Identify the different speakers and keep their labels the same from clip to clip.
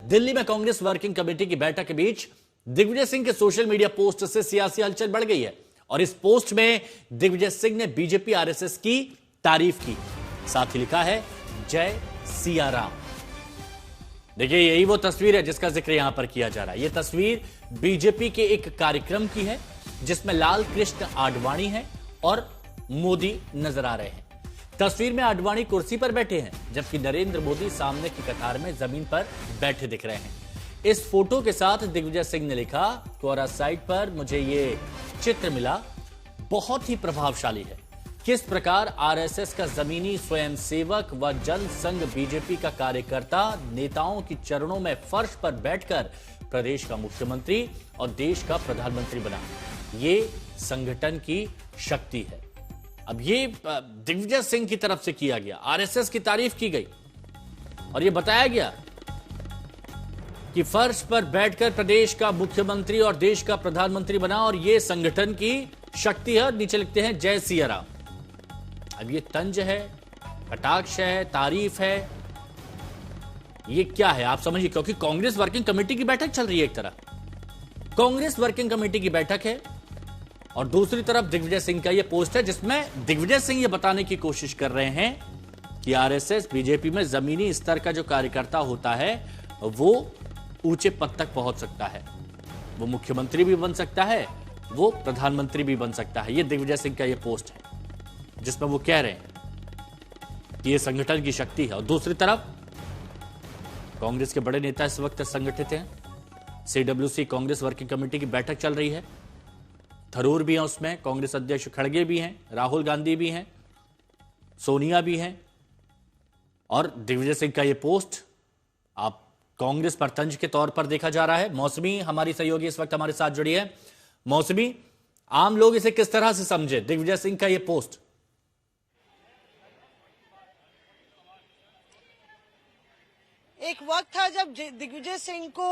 Speaker 1: दिल्ली में Congress working committee की बैठक के बीच दिग्विजय सिंह के सोशल मीडिया पोस्ट से सियासी हलचल बढ़ गई है और इस पोस्ट में दिग्विजय सिंह ने बीजेपी आरएसएस की तारीफ की, साथ ही लिखा है जय सिया राम। देखिए, यही वो तस्वीर है जिसका जिक्र यहां पर किया जा रहा है। यह तस्वीर बीजेपी के एक कार्यक्रम की है जिसमें लाल कृष्ण आडवाणी है और मोदी नजर आ रहे हैं। तस्वीर में आडवाणी कुर्सी पर बैठे हैं जबकि नरेंद्र मोदी सामने की कतार में जमीन पर बैठे दिख रहे हैं। इस फोटो के साथ दिग्विजय सिंह ने लिखा, कोरा साइट पर मुझे ये चित्र मिला, बहुत ही प्रभावशाली है। किस प्रकार आरएसएस का जमीनी स्वयंसेवक व जन संघ बीजेपी का कार्यकर्ता नेताओं की चरणों में फर्श पर बैठकर प्रदेश का मुख्यमंत्री और देश का प्रधानमंत्री बना, ये संगठन की शक्ति है। अब ये दिग्विजय सिंह की तरफ से किया गया, आरएसएस की तारीफ की गई और यह बताया गया कि फर्श पर बैठकर प्रदेश का मुख्यमंत्री और देश का प्रधानमंत्री बना और यह संगठन की शक्ति है। नीचे लिखते हैं जय सिया राम। अब ये तंज है, कटाक्ष है, तारीफ है, ये क्या है आप समझिए, क्योंकि कांग्रेस वर्किंग कमेटी की बैठक चल रही है। एक तरफ कांग्रेस वर्किंग कमेटी की बैठक है और दूसरी तरफ दिग्विजय सिंह का यह पोस्ट है जिसमें दिग्विजय सिंह यह बताने की कोशिश कर रहे हैं कि आरएसएस बीजेपी में जमीनी स्तर का जो कार्यकर्ता होता है वो ऊंचे पद तक पहुंच सकता है, वो मुख्यमंत्री भी बन सकता है, वो प्रधानमंत्री भी बन सकता है। यह दिग्विजय सिंह का यह पोस्ट है जिसमें वो कह रहे हैं कि यह संगठन की शक्ति है। और दूसरी तरफ कांग्रेस के बड़े नेता इस वक्त संगठित हैं। सीडब्ल्यूसी कांग्रेस वर्किंग कमेटी की बैठक चल रही है, थरूर भी हैं उसमें, कांग्रेस अध्यक्ष खड़गे भी हैं, राहुल गांधी भी हैं, सोनिया भी हैं और दिग्विजय सिंह का यह पोस्ट आप कांग्रेस पर तंज के तौर पर देखा जा रहा है। मौसमी हमारी सहयोगी इस वक्त हमारे साथ जुड़ी है। मौसमी, आम लोग इसे किस तरह से समझे दिग्विजय सिंह का यह पोस्ट?
Speaker 2: एक वक्त था जब दिग्विजय सिंह को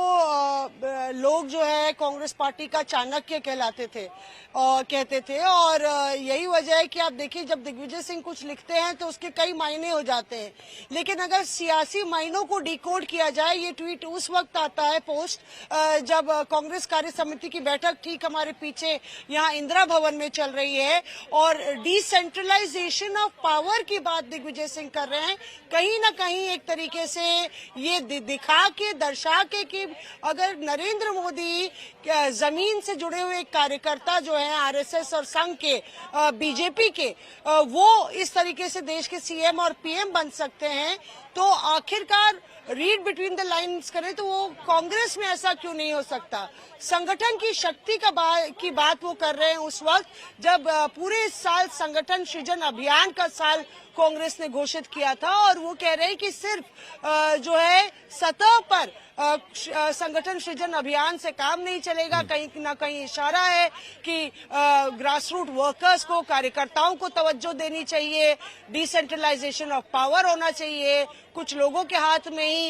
Speaker 2: लोग जो है कांग्रेस पार्टी का चाणक्य कहलाते थे और कहते थे, और यही वजह है कि आप देखिए जब दिग्विजय सिंह कुछ लिखते हैं तो उसके कई मायने हो जाते हैं। लेकिन अगर सियासी मायनों को डिकोड किया जाए, ये ट्वीट उस वक्त आता है, पोस्ट, जब कांग्रेस कार्य समिति की बैठक ठीक हमारे पीछे यहाँ इंदिरा भवन में चल रही है और डिसेंट्रलाइजेशन ऑफ पावर की बात दिग्विजय सिंह कर रहे हैं। कहीं ना कहीं एक तरीके से ये दिखा के, दर्शा के कि अगर नरेंद्र मोदी जमीन से जुड़े हुए कार्यकर्ता जो हैं आरएसएस और संघ के, बीजेपी के, वो इस तरीके से देश के सीएम और पीएम बन सकते हैं, तो आखिरकार रीड बिटवीन द लाइन्स करें तो वो कांग्रेस में ऐसा क्यों नहीं हो सकता। संगठन की शक्ति की बात वो कर रहे हैं उस वक्त जब पूरे साल संगठन सृजन अभियान का साल कांग्रेस ने घोषित किया था और वो कह रहे हैं कि सिर्फ जो है सतह पर संगठन सृजन अभियान से काम नहीं चलेगा। कहीं ना कहीं इशारा है कि ग्रास रूट वर्कर्स को, कार्यकर्ताओं को तवज्जो देनी चाहिए, डिसेंट्रलाइजेशन ऑफ पावर होना चाहिए, कुछ लोगों के हाथ में ही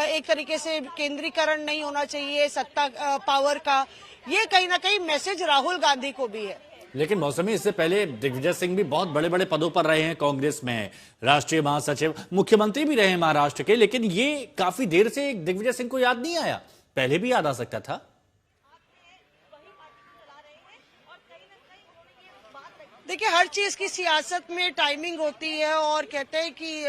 Speaker 2: एक तरीके से केंद्रीकरण नहीं होना चाहिए सत्ता पावर का। ये कहीं ना कहीं मैसेज राहुल गांधी को भी है।
Speaker 1: लेकिन मौसमी, इससे पहले दिग्विजय सिंह भी बहुत बड़े बड़े पदों पर रहे हैं कांग्रेस में, राष्ट्रीय महासचिव, मुख्यमंत्री भी रहे हैं महाराष्ट्र के, लेकिन ये काफी देर से दिग्विजय सिंह को याद नहीं आया, पहले भी याद आ सकता था।
Speaker 2: देखिए, हर चीज की सियासत में टाइमिंग होती है और कहते हैं कि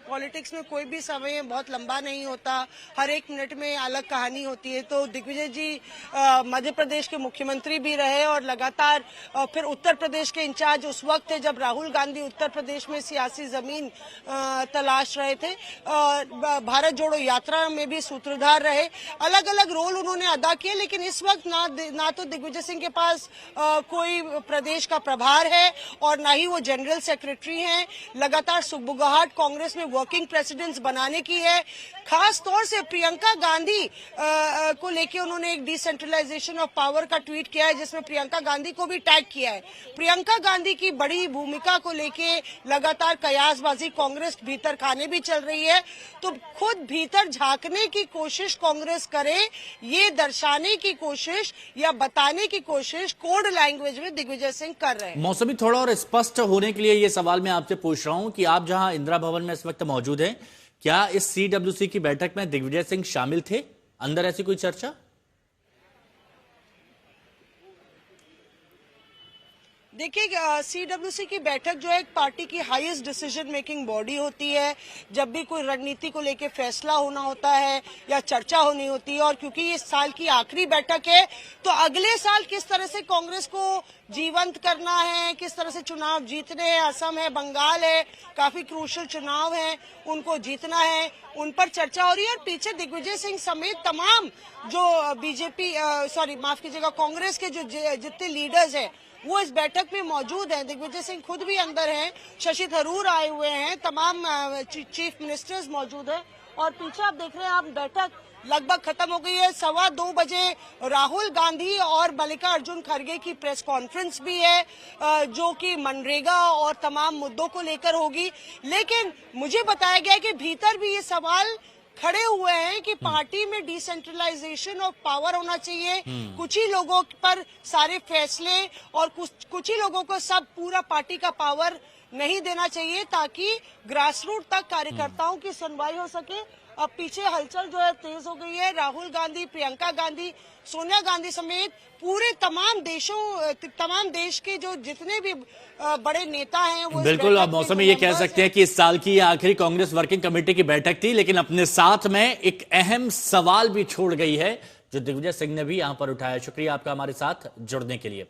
Speaker 2: पॉलिटिक्स में कोई भी समय बहुत लंबा नहीं होता, हर एक मिनट में अलग कहानी होती है। तो दिग्विजय जी मध्य प्रदेश के मुख्यमंत्री भी रहे और लगातार फिर उत्तर प्रदेश के इंचार्ज उस वक्त थे जब राहुल गांधी उत्तर प्रदेश में सियासी जमीन तलाश रहे थे। भारत जोड़ो यात्रा में भी सूत्रधार रहे, अलग अलग रोल उन्होंने अदा किए। लेकिन इस वक्त ना तो दिग्विजय सिंह के पास कोई प्रदेश का प्रभार है और ना ही वो जनरल सेक्रेटरी हैं। लगातार सुगबुगाहट कांग्रेस में वर्किंग प्रेसिडेंट्स बनाने की है। खास तौर से प्रियंका गांधी को लेके उन्होंने एक डिसेंट्रलाइजेशन ऑफ पावर का ट्वीट किया है जिसमें प्रियंका गांधी को भी टैग किया है। प्रियंका गांधी की बड़ी भूमिका को लेके लगातार कयासबाजी कांग्रेस भीतर खाने भी चल रही है। तो खुद भीतर झांकने की कोशिश कांग्रेस करे, ये दर्शाने की कोशिश या बताने की कोशिश कोड लैंग्वेज में दिग्विजय सिंह कर रहे हैं।
Speaker 1: मौसमी, थोड़ा और स्पष्ट होने के लिए ये सवाल मैं आपसे पूछ रहा हूं कि आप जहां इंदिरा भवन में इस वक्त मौजूद हैं, क्या इस सीडब्ल्यूसी की बैठक में दिग्विजय सिंह शामिल थे? अंदर ऐसी कोई चर्चा?
Speaker 2: देखिए, सीडब्ल्यूसी की बैठक जो है एक पार्टी की हाईएस्ट डिसीजन मेकिंग बॉडी होती है। जब भी कोई रणनीति को लेके फैसला होना होता है या चर्चा होनी होती है, और क्योंकि ये इस साल की आखिरी बैठक है तो अगले साल किस तरह से कांग्रेस को जीवंत करना है, किस तरह से चुनाव जीतने हैं, असम है, बंगाल है, काफी क्रूशल चुनाव है, उनको जीतना है, उन पर चर्चा हो रही है। और पीछे दिग्विजय सिंह समेत तमाम जो बीजेपी माफ कीजिएगा, कांग्रेस के जो जितने लीडर्स हैं वो इस बैठक में मौजूद हैं। दिग्विजय सिंह खुद भी अंदर हैं, शशि थरूर आए हुए हैं, तमाम चीफ मिनिस्टर्स मौजूद हैं। और पीछे आप देख रहे हैं, आप बैठक लगभग खत्म हो गई है। 2:15 बजे राहुल गांधी और मल्लिकार्जुन खड़गे की प्रेस कॉन्फ्रेंस भी है, जो कि मनरेगा और तमाम मुद्दों को लेकर होगी। लेकिन मुझे बताया गया है कि भीतर भी ये सवाल खड़े हुए हैं कि पार्टी में डिसेंट्रलाइजेशन ऑफ पावर होना चाहिए। कुछ ही लोगों पर सारे फैसले और कुछ ही लोगों को सब पूरा पार्टी का पावर नहीं देना चाहिए, ताकि ग्रासरूट तक कार्यकर्ताओं की सुनवाई हो सके। अब पीछे हलचल जो है तेज हो गई है। राहुल गांधी, प्रियंका गांधी, सोनिया गांधी समेत पूरे तमाम देश के जो जितने भी बड़े नेता हैं वो
Speaker 1: बिल्कुल। अब मौसम में ये कह सकते हैं कि इस साल की आखिरी कांग्रेस वर्किंग कमेटी की बैठक थी, लेकिन अपने साथ में एक अहम सवाल भी छोड़ गई है जो दिग्विजय सिंह ने भी यहां पर उठाया। शुक्रिया आपका हमारे साथ जुड़ने के लिए।